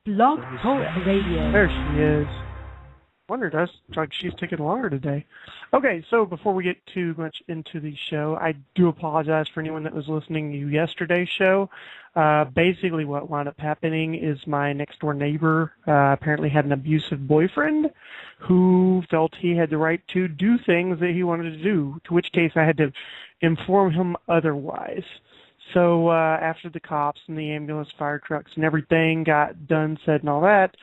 Blog Talk Radio. There she is. Wondered, that's like she's taking longer today. Okay, so before we get too much into the show, I do apologize for anyone that was listening to yesterday's show. Basically, what wound up happening is my next door neighbor apparently had an abusive boyfriend who felt he had the right to do things that he wanted to do, to which case I had to inform him otherwise. So after the cops and the ambulance, fire trucks, and everything got done, said, and all that,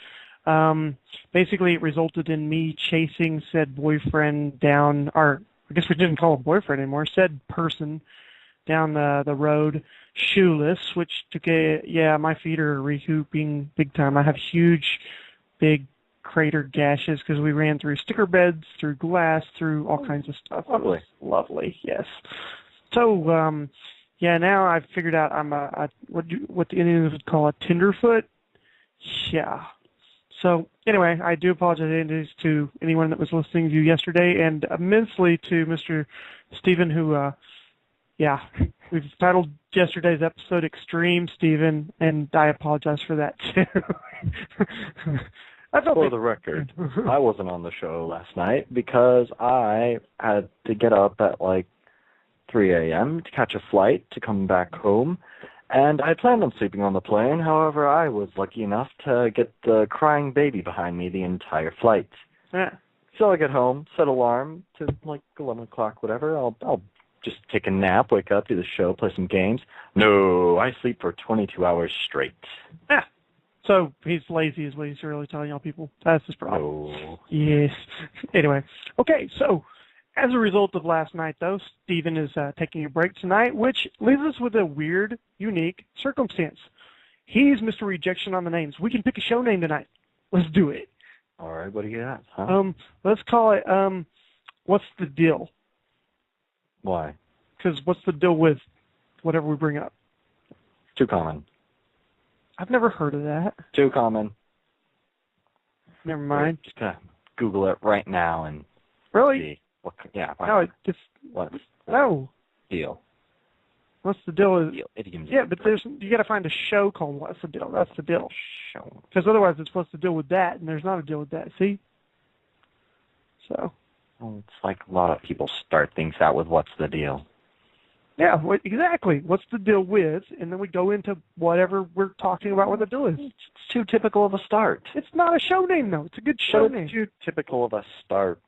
basically it resulted in me chasing said boyfriend down, or I guess we didn't call him boyfriend anymore, said person down the road, shoeless, which took my feet are recouping big time. I have huge, big crater gashes because we ran through sticker beds, through glass, through all kinds of stuff. Lovely. Lovely, yes. So, now I've figured out I'm what the Indians would call a tenderfoot. Yeah. So anyway, I do apologize to anyone that was listening to you yesterday, and immensely to Mr. Stephen, who, we've titled yesterday's episode "Extreme Stephen," and I apologize for that too. For the record, I wasn't on the show last night because I had to get up at like 3 a.m. to catch a flight to come back home, and I planned on sleeping on the plane. However, I was lucky enough to get the crying baby behind me the entire flight. Yeah. So I get home, set alarm to like 11 o'clock, whatever. I'll just take a nap, wake up, do the show, play some games. No, I sleep for 22 hours straight. Yeah. So he's lazy is what he's really telling y'all people. That's his problem. No. Yes. Anyway. Okay, so as a result of last night, though, Stephen is taking a break tonight, which leaves us with a weird, unique circumstance. He's Mr. Rejection on the names. We can pick a show name tonight. Let's do it. All right, what do you got? Huh? Let's call it, What's the Deal? Why? Because what's the deal with whatever we bring up? Too common. I've never heard of that. Too common. Never mind. Just gonna Google it right now and really? see. Yeah. No, it just what's the no deal? What's the deal? Is Idioms. Yeah, but you got to find a show called What's the Deal. That's the deal. Show. Because otherwise, it's what's the deal with that, and there's not a deal with that. See? So. Well, it's like a lot of people start things out with what's the deal. Yeah, exactly. What's the deal with? And then we go into whatever we're talking about what the deal is. It's too typical of a start. It's not a show name, though. It's a good show name. It's too typical of a start.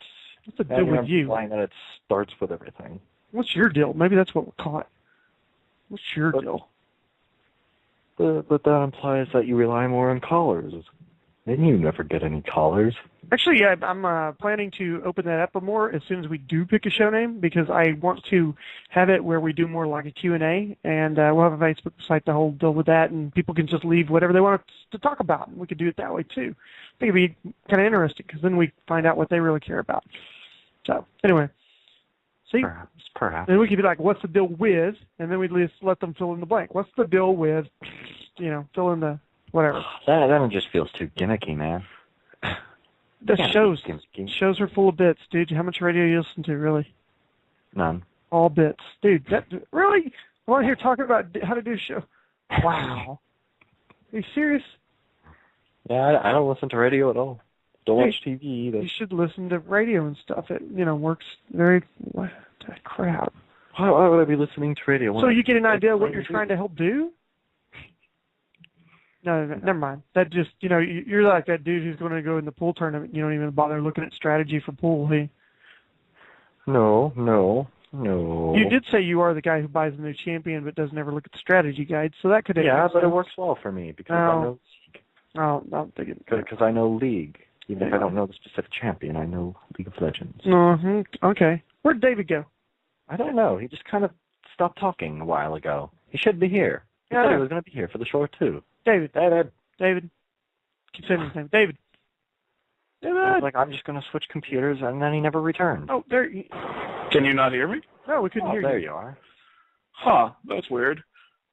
What's the deal with you? Implying that it starts with everything. What's your deal? Maybe that's what we'll call it. What's your deal? But that implies that you rely more on callers. And you never get any callers. Actually, yeah, I'm planning to open that up more as soon as we do pick a show name, because I want to have it where we do more like a Q&A, and we'll have a Facebook site to hold deal with that, and people can just leave whatever they want to talk about, and we could do it that way too. I think it'd be kind of interesting, because then we find out what they really care about. So, anyway. See? Perhaps. Then we could be like, what's the deal with? And then we'd just let them fill in the blank. What's the deal with, fill in the whatever. That just feels too gimmicky, man. The shows are full of bits, dude. How much radio you listen to, really? None. All bits. Dude, really? I'm on here talking about how to do a show. Wow. Are you serious? Yeah, I don't listen to radio at all. Don't watch TV either. You should listen to radio and stuff. It, works very... What the crap? Why would I be listening to radio? So you get an idea of what you're trying to help do? No, never mind. That just, you're like that dude who's going to go in the pool tournament. You don't even bother looking at strategy for pool. Hey. No. You did say you are the guy who buys a new champion but doesn't ever look at the strategy guide, so that could... Yeah, but it works well for me because I know League. Oh, I'm thinking... Because I know League. Even if I don't know the specific champion, I know League of Legends. Okay. Where'd David go? I don't know. He just kind of stopped talking a while ago. He should be here. He said he was going to be here for the show, too. David. Keep saying his name. David. I was like, I'm just going to switch computers, and then he never returned. Oh, there. Can you not hear me? No, we couldn't hear you. There you are. Huh, that's weird.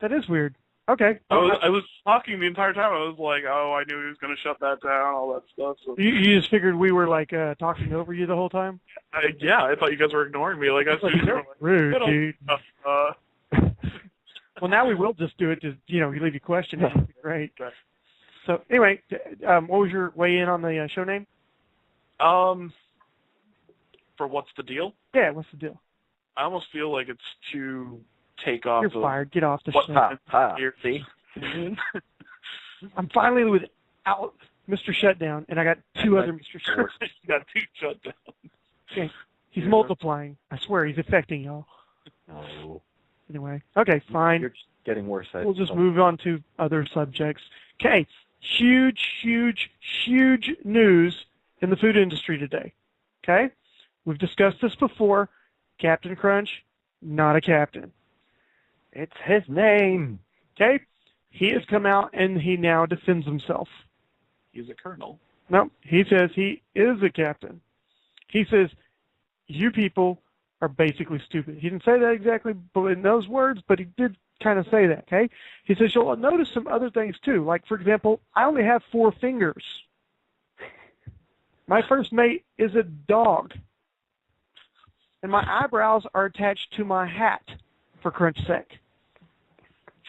That is weird. Okay. I was talking the entire time. I was like, I knew he was going to shut that down, all that stuff. So. You just figured we were, talking over you the whole time? Yeah, I thought you guys were ignoring me. Like, I was rude, dude. Well, now we will just do it. Just, we leave you questions. Great. So anyway, what was your weigh in on the show name? For what's the deal? Yeah, what's the deal? I almost feel like it's to take off. You're fired. Get off the what show. See? I'm finally without Mr. Shutdown, and I got two other Mr. Shutdown. You got 2 shutdowns. Okay. He's multiplying. I swear, he's affecting y'all. No. Anyway, okay, fine. You're just getting worse. We'll just move on to other subjects. Okay, huge, huge, huge news in the food industry today. Okay? We've discussed this before. Captain Crunch, not a captain. It's his name. Okay? He has come out and he now defends himself. He's a colonel. No, he says he is a captain. He says, you people are basically stupid. He didn't say that exactly in those words, but he did kind of say that, okay? He says, you'll notice some other things too. Like, for example, I only have 4 fingers. My first mate is a dog. And my eyebrows are attached to my hat, for crunch's sake.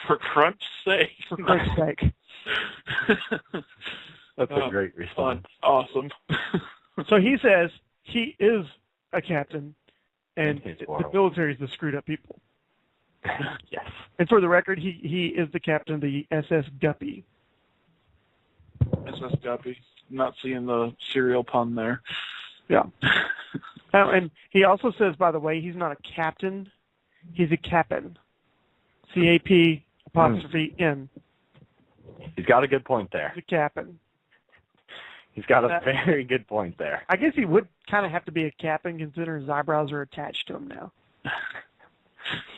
For crunch's sake. For crunch's sake. That's a great response. Awesome. So he says he is a captain, and He's the horrible. military is the screwed up people. Yes. And for the record, he is the captain of the SS Guppy. SS Guppy. Not seeing the cereal pun there. Yeah. And he also says, by the way, he's not a captain. He's a cap'n. C-A-P''N. He's got a good point there. He's a cap'n. He's got a very good point there. I guess he would kind of have to be a cap'n considering his eyebrows are attached to him now.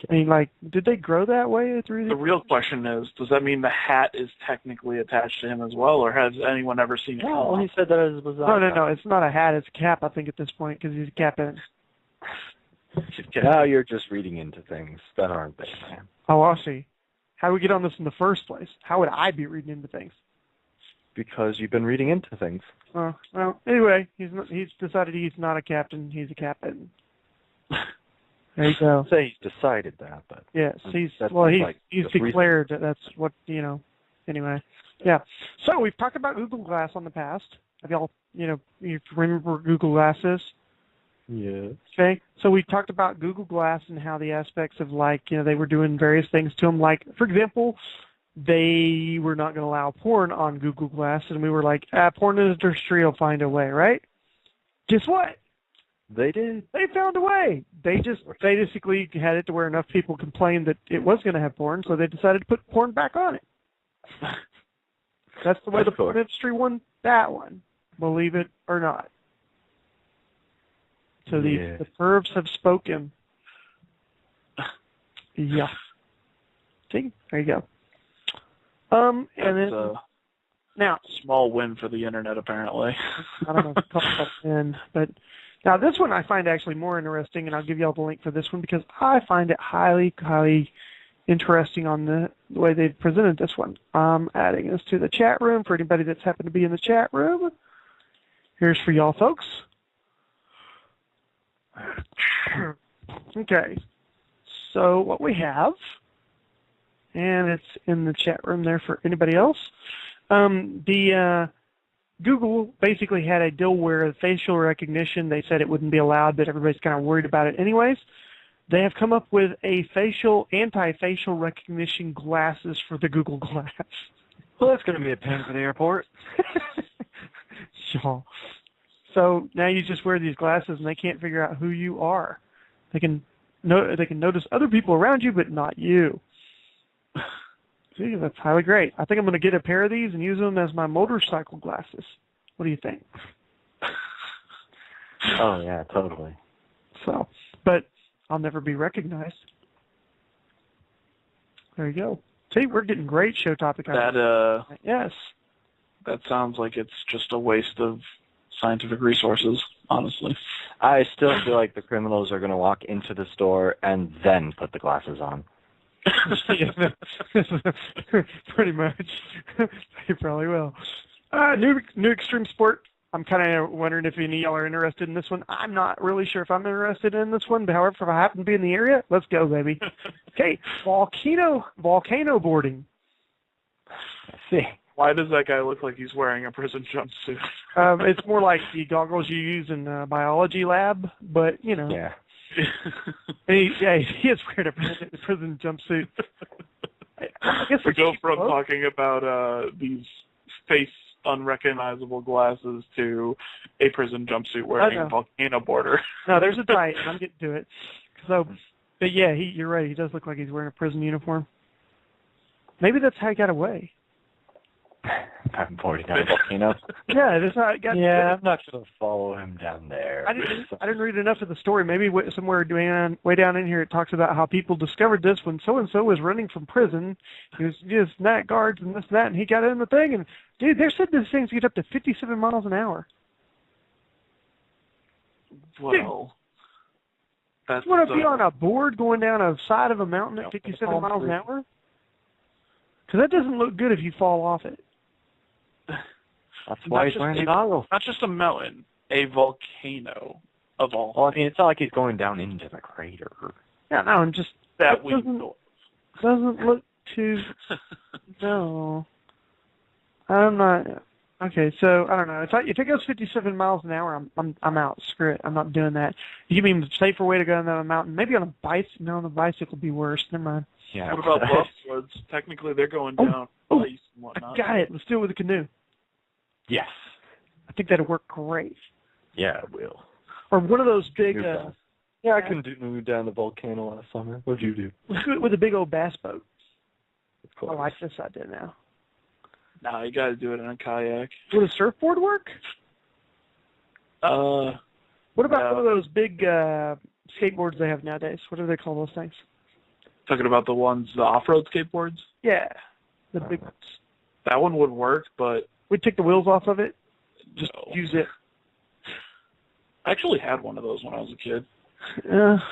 I mean, like, did they grow that way through The real question is, does that mean the hat is technically attached to him as well, or has anyone ever seen it? No, he said that it was No. It's not a hat. It's a cap, I think, at this point, because he's a cap'n. Now you're just reading into things that aren't there, man. Oh, I see. How do we get on this in the first place? How would I be reading into things? Because you've been reading into things. Well, anyway, he's decided he's not a captain. He's a cap'n. There you go. Say he's decided that, but Yes, he's like declared that that's what, anyway. Yeah. So we've talked about Google Glass on the past. Have y'all, you remember what Google Glass is? yes. Okay. So we talked about Google Glass and how the aspects of they were doing various things to them. Like, for example, they were not going to allow porn on Google Glass, and we were like, porn industry will find a way, right? Guess what? They did. They found a way. They basically had it to where enough people complained that it was going to have porn, so they decided to put porn back on it. That's the way the porn industry won that one, believe it or not. So the pervs have spoken. Yeah. See? There you go. And then now small win for the internet, apparently. I don't know if it's called that in, but now this one I find actually more interesting, and I'll give you all the link for this one because I find it highly, highly interesting on the way they've presented this one. I'm adding this to the chat room for anybody that's happened to be in the chat room. Here's for y'all folks. Okay, so what we have, and it's in the chat room there for anybody else. Google basically had a deal where facial recognition, they said it wouldn't be allowed, but everybody's kind of worried about it anyways. They have come up with a anti-facial recognition glasses for the Google Glass. Well, that's going to be a pain for the airport. Sure. So now you just wear these glasses and they can't figure out who you are. They can notice other people around you, but not you. See, that's highly great. I think I'm going to get a pair of these and use them as my motorcycle glasses. What do you think? Oh, yeah, totally. So, but I'll never be recognized. There you go. See, we're getting great show topic. Yes. That sounds like it's just a waste of scientific resources, honestly. I still feel like the criminals are going to walk into the store and then put the glasses on. Pretty much. They probably will. New extreme sport. I'm kind of wondering if any of y'all are interested in this one. I'm not really sure if I'm interested in this one, but however, if I happen to be in the area, let's go, baby. Okay, volcano boarding. I see. Why does that guy look like he's wearing a prison jumpsuit? It's more like the goggles you use in a biology lab, but, you know. Yeah. He is wearing a prison jumpsuit. I guess we go from talking about these face unrecognizable glasses to a prison jumpsuit wearing a volcano border. No, there's a tie. I'm getting to it. So, but yeah, you're right. He does look like he's wearing a prison uniform. Maybe that's how he got away. I'm boarding down a volcano. Yeah, that's how it got. Yeah, I'm not going to follow him down there. I didn't read enough of the story. Maybe somewhere way down in here it talks about how people discovered this when so-and-so was running from prison. He was just night guards and this and that, and he got in the thing. And, dude, they said this thing's get up to 57 miles an hour. Well, that's... You want to be on a board going down a side of a mountain at 57 miles an hour? Because that doesn't look good if you fall off it. That's why he's wearing goggles. Not just a mountain, a volcano of all. Well, I mean, it's not like he's going down into the crater. Yeah, no, and just that doesn't look too. No, I'm not. Okay, so I don't know. If it goes 57 miles an hour, I'm out. Screw it. I'm not doing that. You mean a safer way to go down a mountain? Maybe on a bicycle. No, on a bicycle would be worse. Never mind. Yeah. What about buffaloes? Technically, they're going down ice and whatnot. I got it. Let's do it with a canoe. Yes. I think that'd work great. Yeah, it will. Or one of those big. Yeah, I can do down the volcano last summer. What'd you do? Let's do it with a big old bass boat. Of course. I like this idea now. No, you got to do it in a kayak. Would a surfboard work? What about one of those big skateboards they have nowadays? What do they call those things? Talking about the off-road skateboards? Yeah, the big ones. That one would work, but... We'd take the wheels off of it, just No. use it. I actually had one of those when I was a kid.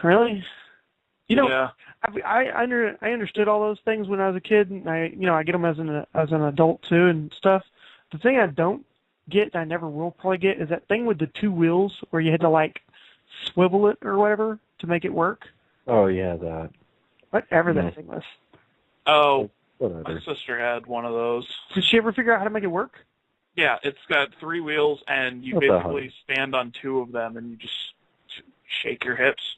Really? You know, yeah. I understood all those things when I was a kid, and I get them as an adult too and stuff. The thing I don't get, and I never will probably get, is that thing with the two wheels where you had to like swivel it or whatever to make it work. Oh yeah, that. Whatever that thing was. Oh, whatever. My sister had one of those. Did she ever figure out how to make it work? Yeah, it's got 3 wheels, and you basically stand on 2 of them, and you just shake your hips.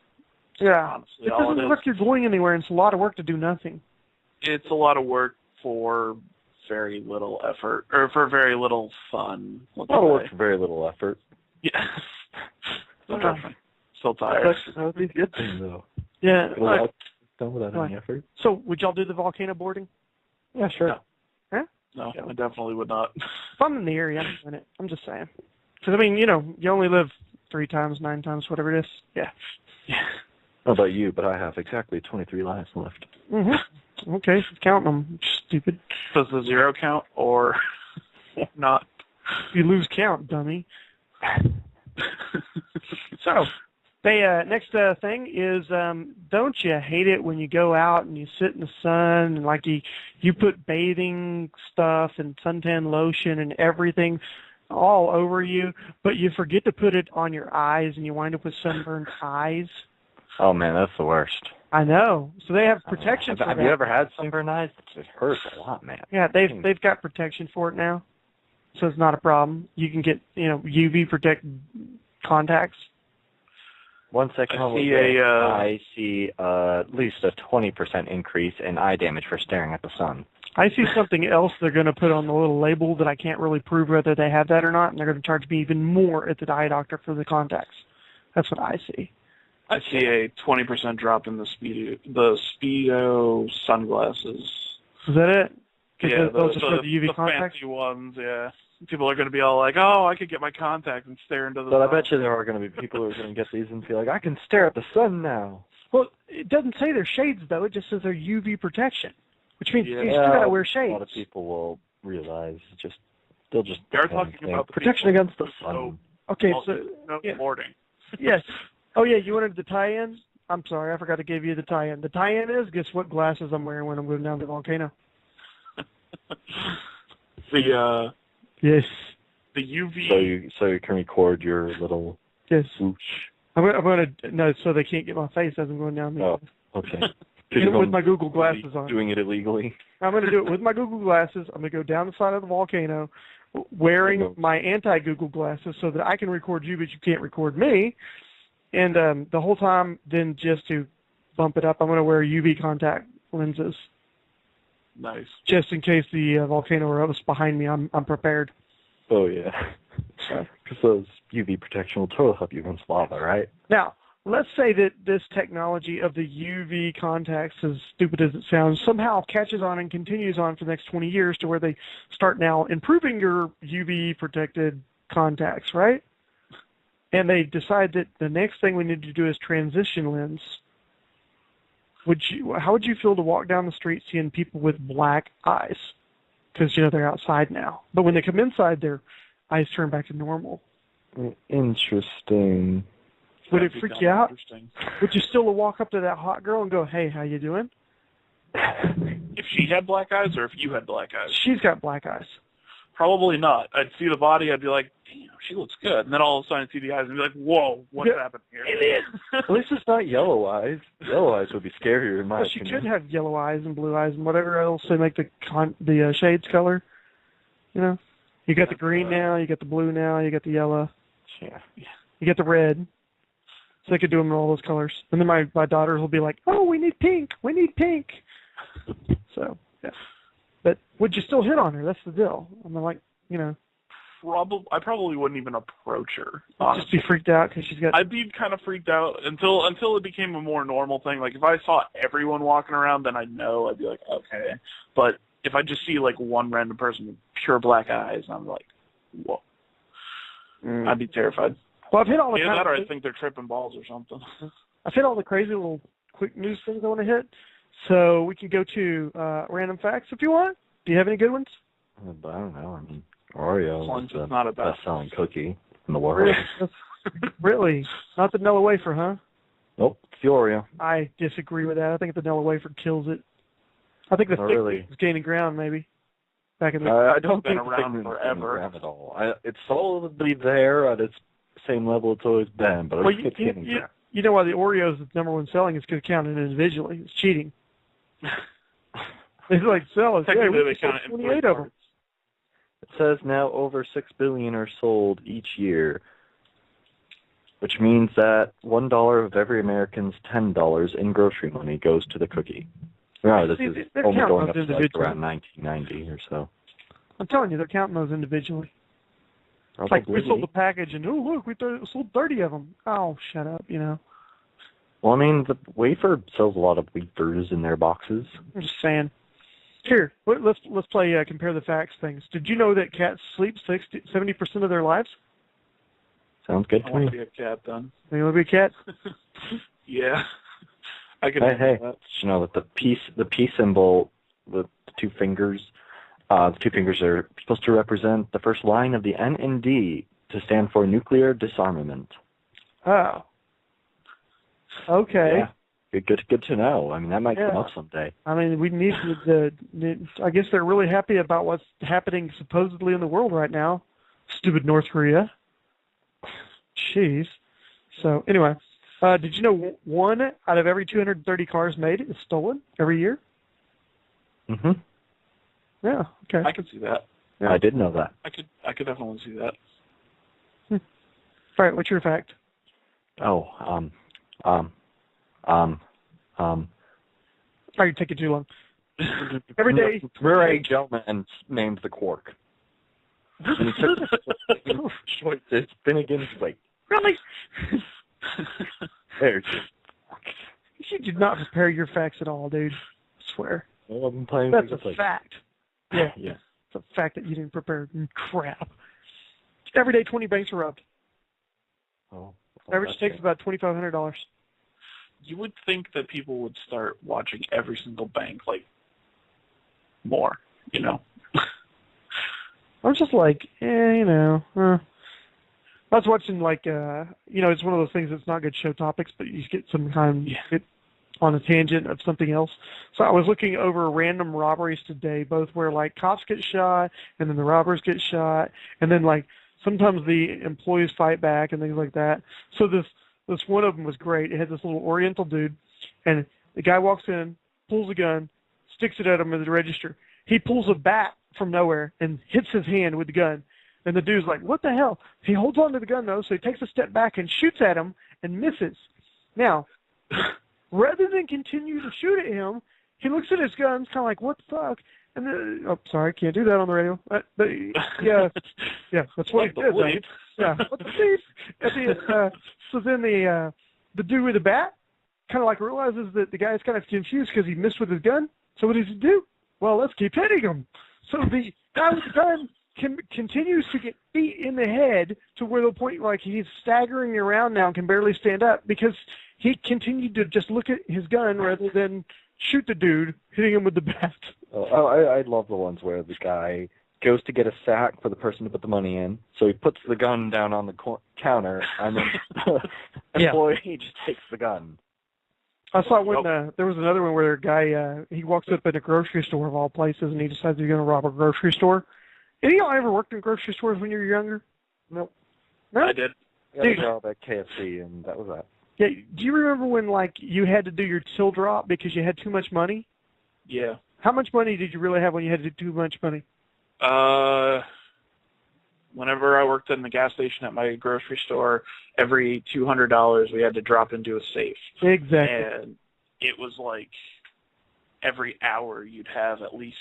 Yeah. Honestly, It doesn't look like you're going anywhere, and it's a lot of work to do nothing. It's a lot of work for very little effort, or for very little fun. A lot of work for very little effort. Yeah. Still tired. That would be a good thing, though. Yeah. Done without any effort. So, would y'all do the volcano boarding? Yeah, sure. No. Huh? No, I definitely would not. If I'm in the area, I'm doing it. I'm just saying. Because, I mean, you only live 3 times, 9 times, whatever it is. Yeah. Yeah. I don't know about you, but I have exactly 23 lives left. Mm-hmm. Okay, count them. Stupid. Does the 0 count or not? You lose count, dummy. So, the next thing is, don't you hate it when you go out and you sit in the sun and like you put bathing stuff and suntan lotion and everything all over you, but you forget to put it on your eyes and you wind up with sunburned eyes? Oh man, that's the worst. I know. So they have protection for that. Have you ever had sunburned eyes? It hurts a lot, man. Yeah, they've got protection for it now, so it's not a problem. You can get UV protected contacts. One second, I see at least a 20% increase in eye damage for staring at the sun. I see something else they're going to put on the little label that I can't really prove whether they have that or not, and they're going to charge me even more at the eye doctor for the contacts. That's what I see. I see a 20% drop in the Speedo sunglasses. Is that it? Yeah, those just for the UV the contacts? fancy ones, yeah. People are going to be all like, oh, I could get my contacts and stare into the sun. But I bet you there are going to be people who are going to get these and feel like, I can stare at the sun now. Well, it doesn't say they're shades, though. It just says they're UV protection, which means you still got to wear shades. A lot of people will realize they'll just They're talking about the protection against the sun. Okay, so boarding. Yes. Oh yeah, you wanted the tie-in? I'm sorry, I forgot to give you the tie-in. The tie-in is, guess what glasses I'm wearing when I'm going down the volcano? Yes. The UV. So you can record your little. Yes. Whoosh. I'm gonna no, so they can't get my face as I'm going down the. Oh, okay. with my Google glasses on. Doing it illegally. I'm going to do it with my Google glasses. I'm going to go down the side of the volcano wearing my anti-Google glasses so that I can record you, but you can't record me. And the whole time, then just to bump it up, I'm going to wear UV contact lenses. Nice. Just in case the volcano erupts behind me, I'm prepared. Oh, yeah. Because those UV protection will totally help you against lava, right? Now, let's say that this technology of the UV contacts, as stupid as it sounds, somehow catches on and continues on for the next 20 years to where they start now improving your UV-protected contacts, right? And they decide that the next thing we need to do is transition lens. How would you feel to walk down the street seeing people with black eyes? Because, they're outside now. But when they come inside, their eyes turn back to normal. Interesting. Would it freak you out? Would you still walk up to that hot girl and go, hey, how you doing? If she had black eyes or if you had black eyes? She's got black eyes. Probably not. I'd see the body, I'd be like, damn, she looks good. And then all of a sudden I'd see the eyes and be like, whoa, what's happening here? At least it's not yellow eyes. Yellow eyes would be scarier in my She opinion. could have yellow eyes and blue eyes and whatever else they make the shades color. You got the green now, you got the blue now, you got the yellow. Yeah. You got the red. So they could do them in all those colors. And then my daughters will be like, oh, we need pink. We need pink. So, yeah. But would you still hit on her? That's the deal. I'm like, I probably wouldn't even approach her. Just be freaked out because she's got... I'd be kind of freaked out until it became a more normal thing. Like, if I saw everyone walking around, then I'd know. I'd be like, okay. But if I just see, one random person with pure black eyes, I'm like, whoa. I'd be terrified. Well, I've hit all the Either that or I think they're tripping balls or something. I've hit all the crazy little quick news things I want to hit. So we can go to random facts if you want. Do you have any good ones? I don't know. I mean, Oreo is the best-selling cookie in the world. Really? Not the Nilla wafer, huh? Nope, it's the Oreo. I disagree with that. I think the Nilla wafer kills it. I think the thick is gaining ground, maybe. Back in the I don't think it's been around forever at all. It's solidly there at its same level it's always been, but it's gaining ground. You know why the Oreo is the number one selling is because it counted individually. It's cheating. It's like sell. Technically, they count it in 28 of them. It says now over 6 billion are sold each year, which means that $1 of every American's $10 in grocery money goes to the cookie. No, this is only going up to around 1990 or so. I'm telling you, they're counting those individually. It's like we sold the package and, oh, look, we sold 30 of them. Oh, shut up, Well, I mean, the wafer sells a lot of wafers in their boxes. I'm just saying. Here, let's play compare the facts things. Did you know that cats sleep 70% of their lives? Sounds good to me. I want to be a cat then. You want to be a cat? Yeah. I could hey, that. You know that the peace symbol, the two fingers are supposed to represent the first line of the N and D to stand for nuclear disarmament. Oh. Okay. Yeah. Good to know. I mean, that might come up someday. I mean, we need I guess they're really happy about what's happening supposedly in the world right now. Stupid North Korea. Jeez. So, anyway, did you know 1 out of every 230 cars made is stolen every year? Mm-hmm. Yeah, okay. I can see that. Yeah. I did know that. I could definitely see that. All right, what's your fact? You're taking too long. Every day. Murray Gell-Mann named the quark. And he took choices. Finnegan's Wake. Really? There's You did not prepare your facts at all, dude. I swear. Well, I've been playing That's a fact. Yeah. Yeah. It's a fact that you didn't prepare. Crap. Every day, 20 banks are robbed. Oh. Average takes about $2,500. You would think that people would start watching every single bank, more, I'm just like, I was watching, it's one of those things that's not good show topics, but you get some kind of on a tangent of something else. So I was looking over random robberies today, both where, cops get shot, and then the robbers get shot, and then, sometimes the employees fight back and things like that. So this one of them was great. It had this little Oriental dude, and The guy walks in, pulls a gun, sticks it at him at the register. He pulls a bat from nowhere and hits his hand with the gun. And the dude's like, what the hell? He holds on to the gun, though, so he takes a step back and shoots at him and misses. Now, rather than continue to shoot at him, he looks at his guns, kind of like, what the fuck? And then, oh, sorry, can't do that on the radio. But yeah, that's what he did. Right? Yeah, what the bleep? So then the dude with the bat kind of like realizes that the guy's kind of confused because he missed with his gun. So what does he do? Well, let's keep hitting him. So the guy with the gun continues to get beat in the head to where the point like he's staggering around now and can barely stand up because he continued to just look at his gun rather than shoot the dude, hitting him with the bat. Oh, I love the ones where the guy goes to get a sack for the person to put the money in, so he puts the gun down on the counter, and then the employee just takes the gun. I saw when there was another one where a guy, he walks up in a grocery store of all places, and he decides he's going to rob a grocery store. Any of y'all ever worked in grocery stores when you were younger? Nope. No? I did. I got a job at KFC, and that was that. Yeah. Do you remember when, like, you had to do your till drop because you had too much money? Yeah. How much money did you really have when you had to do too much money? Whenever I worked in the gas station at my grocery store, every $200 we had to drop into a safe. Exactly. And it was like every hour you'd have at least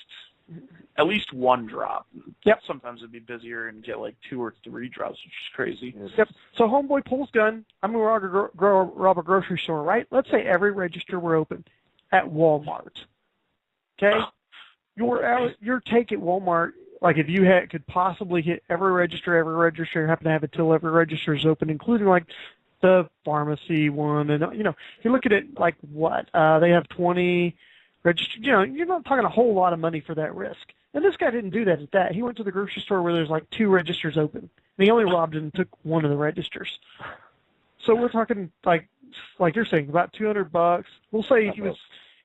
one drop. Yep. Sometimes it'd be busier and get like 2 or 3 drops, which is crazy. Yep. So homeboy pulls gun. I'm going to rob a grocery store, right? Let's say every register were open at Walmart. Okay? Your take at Walmart, like if you could possibly hit every register, happen to have it till every register is open, including like the pharmacy one. And, you know, if you look at it like what? They have 20 registered. You know, you're not talking a whole lot of money for that risk. And this guy didn't do that at that. He went to the grocery store where there's like 2 registers open. And he only robbed and took one of the registers. So we're talking like you're saying, about $200. We'll say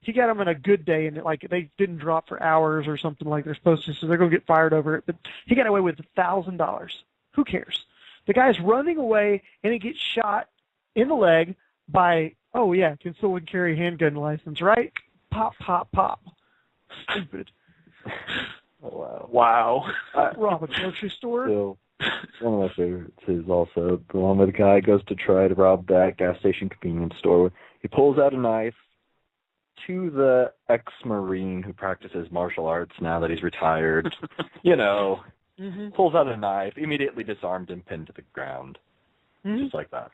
he got them on a good day, and like they didn't drop for hours or something like they're supposed to, so they're going to get fired over it. But he got away with $1,000. Who cares? The guy's running away, and he gets shot in the leg by, conceal and carry handgun license, right? Pop, pop, pop. Stupid. Oh, wow. Rob a grocery store. So, one of my favorites is also the one where the guy goes to try to rob that gas station convenience store. He pulls out a knife to the ex-Marine who practices martial arts now that he's retired. You know, pulls out a knife, immediately disarmed and pinned to the ground. Just like that.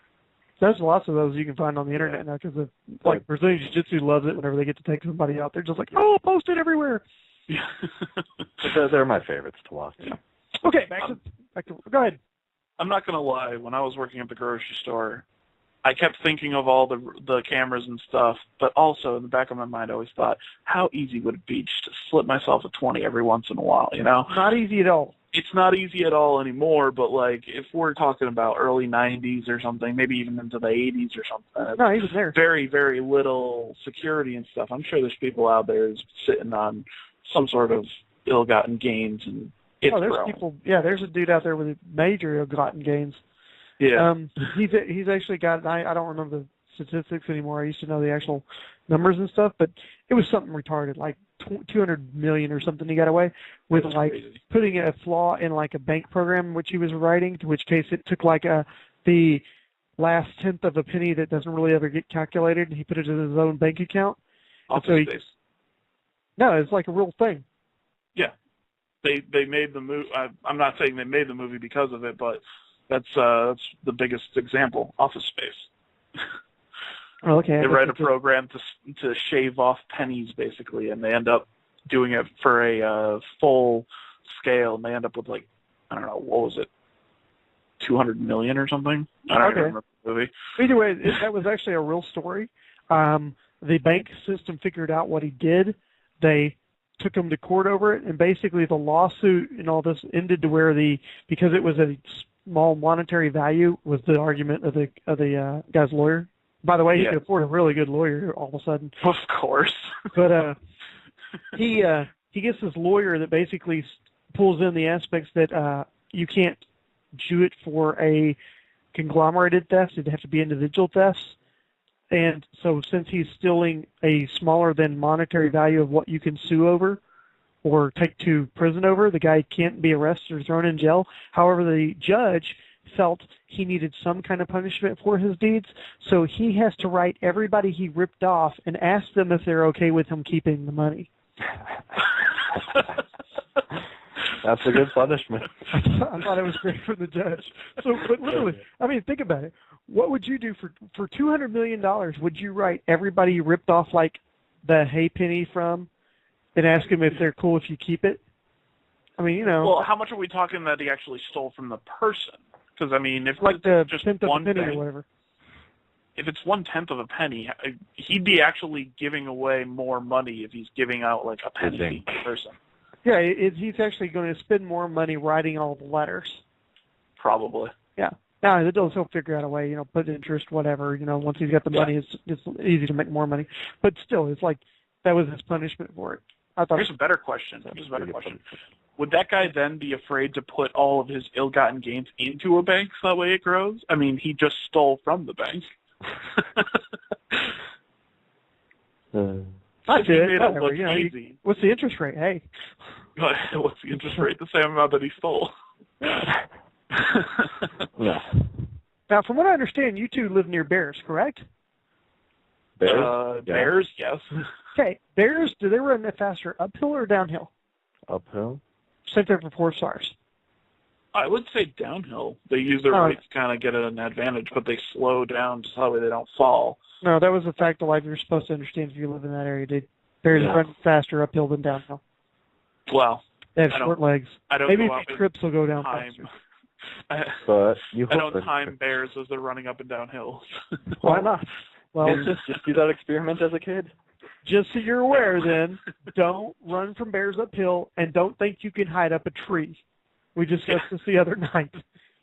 There's lots of those you can find on the internet now because like Brazilian Jiu-Jitsu loves it whenever they get to take somebody out. They're just like, post it everywhere. They're my favorites to watch. Yeah. Okay, back to go ahead. I'm not going to lie. When I was working at the grocery store, I kept thinking of all the cameras and stuff, but also in the back of my mind I always thought, how easy would it be just to slip myself a 20 every once in a while, you know? Not easy at all. It's not easy at all anymore, but like if we're talking about early 90s or something, maybe even into the 80s or something. No, he was there. Very, very little security and stuff. I'm sure there's people out there who's sitting on some sort of ill-gotten gains, and it's there's growing. people. Yeah, there's a dude out there with major ill-gotten gains. Yeah. He's actually got. I don't remember the statistics anymore. I used to know the actual numbers and stuff, but it was something retarded, like 200 million or something. He got away with like crazy. Putting a flaw in like a bank program which he was writing, to which case it took like the last tenth of a penny that doesn't really ever get calculated, and he put it in his own bank account. Office Space. No, it's like a real thing. Yeah, they made the movie. I'm not saying they made the movie because of it, but that's the biggest example. Office Space. Okay. They write a program to shave off pennies, basically, and they end up doing it for a full scale, and they end up with like, I don't know, what was it, 200 million or something? I don't even remember the movie. Either way, that was actually a real story. The bank system figured out what he did. They took him to court over it, and basically the lawsuit and all this ended to where because it was a small monetary value was the argument of the guy's lawyer. By the way, he could afford a really good lawyer all of a sudden. Of course. But he gets this lawyer that basically pulls in the aspects that you can't do it for a conglomerated theft. It'd have to be individual thefts. And so since he's stealing a smaller than monetary value of what you can sue over or take to prison over, the guy can't be arrested or thrown in jail. However, the judge felt he needed some kind of punishment for his deeds, so he has to write everybody he ripped off and ask them if they're okay with him keeping the money. That's a good punishment. I thought it was great for the judge. So, but literally, I mean, think about it. What would you do for $200 million? Would you write everybody you ripped off like the hay penny from and ask them if they're cool if you keep it? I mean, you know. Well, how much are we talking that he actually stole from the person? Because, I mean, if like it's the just tenth of a one penny thing, or whatever. If it's 1/10 of a penny, he'd be actually giving away more money if he's giving out like a penny to each person. Yeah, he's actually going to spend more money writing all the letters. Probably. Yeah. Now, he'll figure out a way, put interest, whatever. Once he's got the money, it's easy to make more money. But still, it's like that was his punishment for it. I thought. Here's a better question. Would that guy then be afraid to put all of his ill-gotten gains into a bank so that way it grows? I mean, he just stole from the bank. I did. What's the interest rate? Hey. What's the interest rate? The same amount that he stole. Yeah. Now, from what I understand, you two live near bears, correct? Bears? Bears, yes. Okay, bears, do they run faster uphill or downhill? Uphill. Same thing for 4 stars. I would say downhill. They use their weight to kind of get an advantage, but they slow down just so that way they don't fall. No, that was a fact of life you're supposed to understand if you live in that area. Bears run faster uphill than downhill. Well, they have short legs. Maybe if he trips, he'll go down faster. But I don't time bears as they're running up and down hills. Why not? Well, just do that experiment as a kid. Just so you're aware, then, don't run from bears uphill, and don't think you can hide up a tree. We discussed this the other night.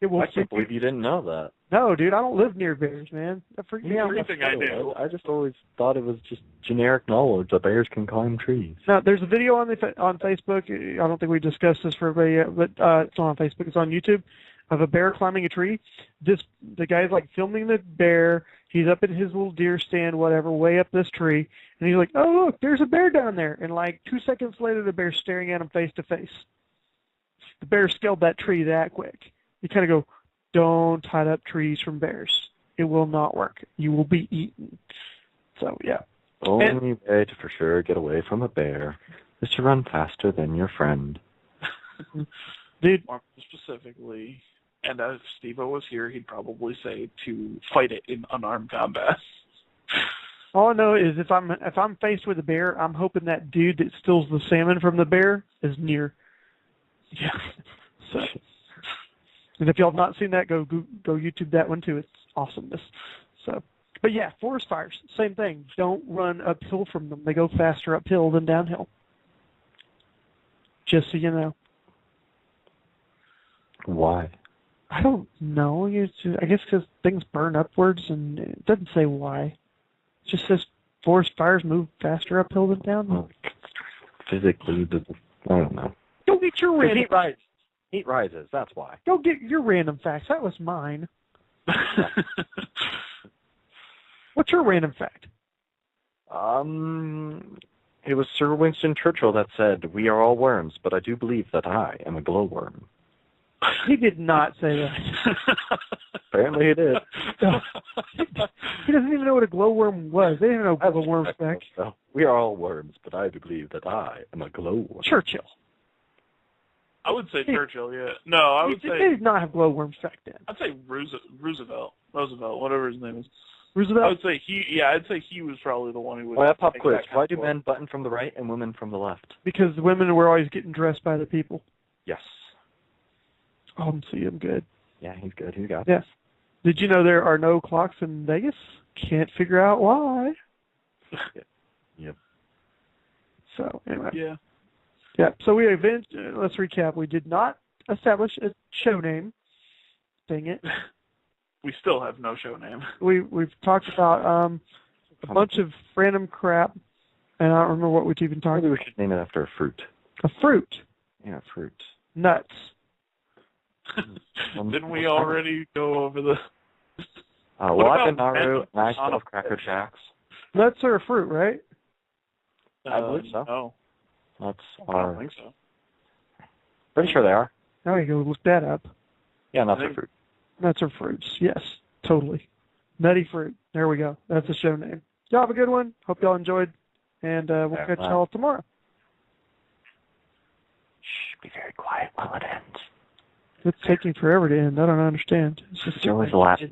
I can't believe you didn't know that. No, dude, I don't live near bears, man. That freaked me out. Everything I do. I just always thought it was just generic knowledge that bears can climb trees. No, there's a video on Facebook. I don't think we discussed this for everybody yet, but it's not on Facebook. It's on YouTube of a bear climbing a tree. The guy's like filming the bear. He's up in his little deer stand, whatever, way up this tree, and he's like, "Oh look, there's a bear down there." And like 2 seconds later, the bear's staring at him face to face. The bear scaled that tree that quick. You kind of go, don't hide up trees from bears. It will not work. You will be eaten. So, yeah. Only way to for sure get away from a bear is to run faster than your friend. Dude. More specifically, and if Steve-O was here, he'd probably say to fight it in unarmed combat. All I know is if I'm faced with a bear, I'm hoping that dude that steals the salmon from the bear is near. Yeah. So. And if y'all have not seen that, go YouTube that one too. It's awesomeness. So, but yeah, forest fires, same thing. Don't run uphill from them. They go faster uphill than downhill. Just so you know. Why? I don't know. I guess because things burn upwards, and it doesn't say why. It just says forest fires move faster uphill than downhill. Physically, I don't know. Go get your random. Heat rises. That's why. Go get your random facts. That was mine. What's your random fact? It was Sir Winston Churchill that said, "We are all worms, but I do believe that I am a glowworm." He did not say that. Apparently he did. No. He doesn't even know what a glowworm was. They didn't know glowworms back. So, we are all worms, but I do believe that I am a glowworm. Churchill. I would say Churchill, yeah. No, I would say... They did not have glowworms back then. I'd say Roosevelt, whatever his name is. Roosevelt? I would say I'd say he was probably the one who would... Oh, yeah, pop quiz. Why do men button from the right and women from the left? Because the women were always getting dressed by the people. Yes. Oh, see him good. Yeah, he's good. He's got Yes. Did you know there are no clocks in Vegas? Can't figure out why. Yep. So, anyway. Yeah. Yeah, so let's recap. We did not establish a show name. Dang it. We still have no show name. We've talked about a bunch of random crap, and I don't remember what we've even talked about. Maybe we should name it after a fruit. A fruit? Yeah, fruit. Nuts. Didn't we already go over the... Well, I've been about Naru, and I Persona still have Cracker Jacks. Nuts are a fruit, right? I believe so. No, That's I don't think so. Pretty sure they are. Now you go look that up. Yeah, nuts are fruit. Nuts are fruits. Yes, totally. Nutty fruit. There we go. That's the show name. Y'all have a good one. Hope y'all enjoyed, and we'll catch y'all tomorrow. Shh, be very quiet while it ends. It's taking forever to end. I don't understand. It's just It's always the last